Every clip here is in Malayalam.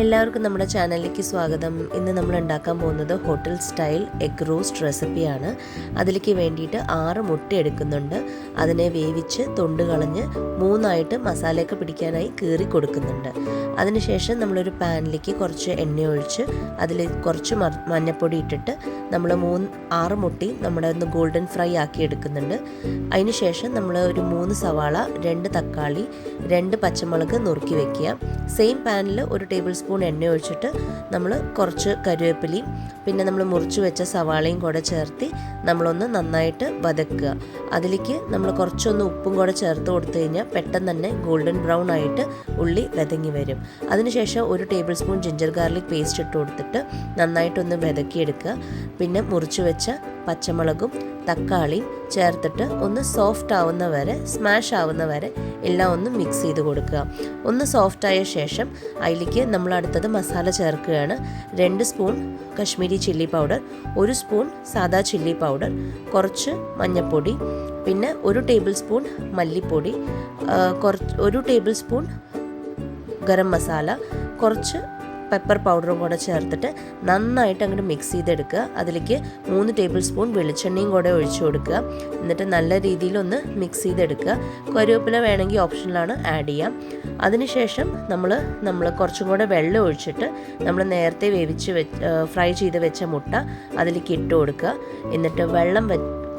എല്ലാവർക്കും നമ്മുടെ ചാനലിലേക്ക് സ്വാഗതം. ഇന്ന് നമ്മൾ ഉണ്ടാക്കാൻ പോകുന്നത് ഹോട്ടൽ സ്റ്റൈൽ എഗ് റോസ്റ്റ് റെസിപ്പിയാണ്. അതിലേക്ക് വേണ്ടിയിട്ട് 6 മുട്ട എടുക്കുന്നുണ്ട്. അതിനെ വേവിച്ച് തൊണ്ട് കളഞ്ഞ് 3ആയിട്ട് മസാലയൊക്കെ പിടിക്കാനായി കീറി കൊടുക്കുന്നുണ്ട്. അതിനുശേഷം നമ്മളൊരു പാനിലേക്ക് കുറച്ച് എണ്ണ ഒഴിച്ച് അതിൽ കുറച്ച് മഞ്ഞൾപ്പൊടി ഇട്ടിട്ട് നമ്മൾ 6 മുട്ടയും നമ്മുടെ ഒന്ന് ഗോൾഡൻ ഫ്രൈ ആക്കി എടുക്കുന്നുണ്ട്. അതിനുശേഷം നമ്മൾ ഒരു 3 സവാള, 2 തക്കാളി, 2 പച്ചമുളക് നുറുക്കി വെക്കുക. സെയിം പാനിൽ ഒരു ടേബിൾ സ്പൂൺ എണ്ണ ഒഴിച്ചിട്ട് നമ്മൾ കുറച്ച് കറിവേപ്പിലയും പിന്നെ നമ്മൾ മുറിച്ച് വെച്ച സവാളയും കൂടെ ചേർത്ത് നമ്മളൊന്ന് നന്നായിട്ട് വതക്കുക. അതിലേക്ക് നമ്മൾ കുറച്ചൊന്ന് ഉപ്പും കൂടെ ചേർത്ത് കൊടുത്തു കഴിഞ്ഞാൽ പെട്ടെന്ന് തന്നെ ഗോൾഡൻ ബ്രൗൺ ആയിട്ട് ഉള്ളി വതങ്ങി വരും. അതിനുശേഷം ഒരു table spoon ginger garlic paste ഇട്ട് കൊടുത്തിട്ട് നന്നായിട്ടൊന്ന് വതക്കിയെടുക്കുക. പിന്നെ മുറിച്ച് വെച്ച പച്ചമുളകും തക്കാളിയും ചേർത്തിട്ട് ഒന്ന് സോഫ്റ്റ് ആവുന്ന വരെ, സ്മാഷ് ആവുന്ന വരെ എല്ലാം ഒന്ന് മിക്സ് ചെയ്ത് കൊടുക്കുക. ഒന്ന് സോഫ്റ്റായ ശേഷം അതിലേക്ക് നമ്മൾ അടുത്തത് മസാല ചേർക്കുകയാണ്. 2 spoon Kashmiri chilli powder, 1 spoon സാദാ ചില്ലി പൗഡർ, കുറച്ച് മഞ്ഞൾപ്പൊടി, പിന്നെ 1 ടേബിൾ സ്പൂൺ മല്ലിപ്പൊടി, 1 ടേബിൾ സ്പൂൺ ഗരം മസാല, കുറച്ച് പെപ്പർ പൗഡറും കൂടെ ചേർത്തിട്ട് നന്നായിട്ട് അങ്ങോട്ട് മിക്സ് ചെയ്തെടുക്കുക. അതിലേക്ക് 3 ടേബിൾ സ്പൂൺ വെളിച്ചെണ്ണയും കൂടെ ഒഴിച്ചു കൊടുക്കുക. എന്നിട്ട് നല്ല രീതിയിലൊന്ന് മിക്സ് ചെയ്തെടുക്കുക. കറിവേപ്പില വേണമെങ്കിൽ ഓപ്ഷനിലാണ് ആഡ് ചെയ്യാം. അതിനുശേഷം നമ്മൾ കുറച്ചും കൂടെ വെള്ളം ഒഴിച്ചിട്ട് നമ്മൾ നേരത്തെ ഫ്രൈ ചെയ്ത് വെച്ച മുട്ട അതിലേക്ക് ഇട്ട് കൊടുക്കുക. എന്നിട്ട്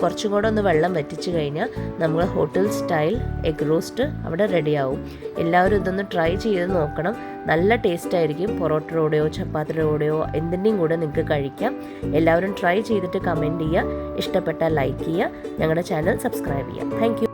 കുറച്ചും കൂടെ ഒന്ന് വെള്ളം വറ്റിച്ച് കഴിഞ്ഞാൽ നമ്മൾ ഹോട്ടൽ സ്റ്റൈൽ എഗ് റോസ്റ്റ് അവിടെ റെഡിയാവും. എല്ലാവരും ഇതൊന്ന് ട്രൈ ചെയ്ത് നോക്കണം. നല്ല ടേസ്റ്റ് ആയിരിക്കും. പൊറോട്ടയുടെ കൂടെയോ ചപ്പാത്തിയുടെ കൂടെയോ എന്തിൻ്റെയും കൂടെ നിങ്ങൾക്ക് കഴിക്കാം. എല്ലാവരും ട്രൈ ചെയ്തിട്ട് കമൻറ്റ് ചെയ്യുക. ഇഷ്ടപ്പെട്ടാൽ ലൈക്ക് ചെയ്യുക. ഞങ്ങളുടെ ചാനൽ സബ്സ്ക്രൈബ് ചെയ്യുക. താങ്ക്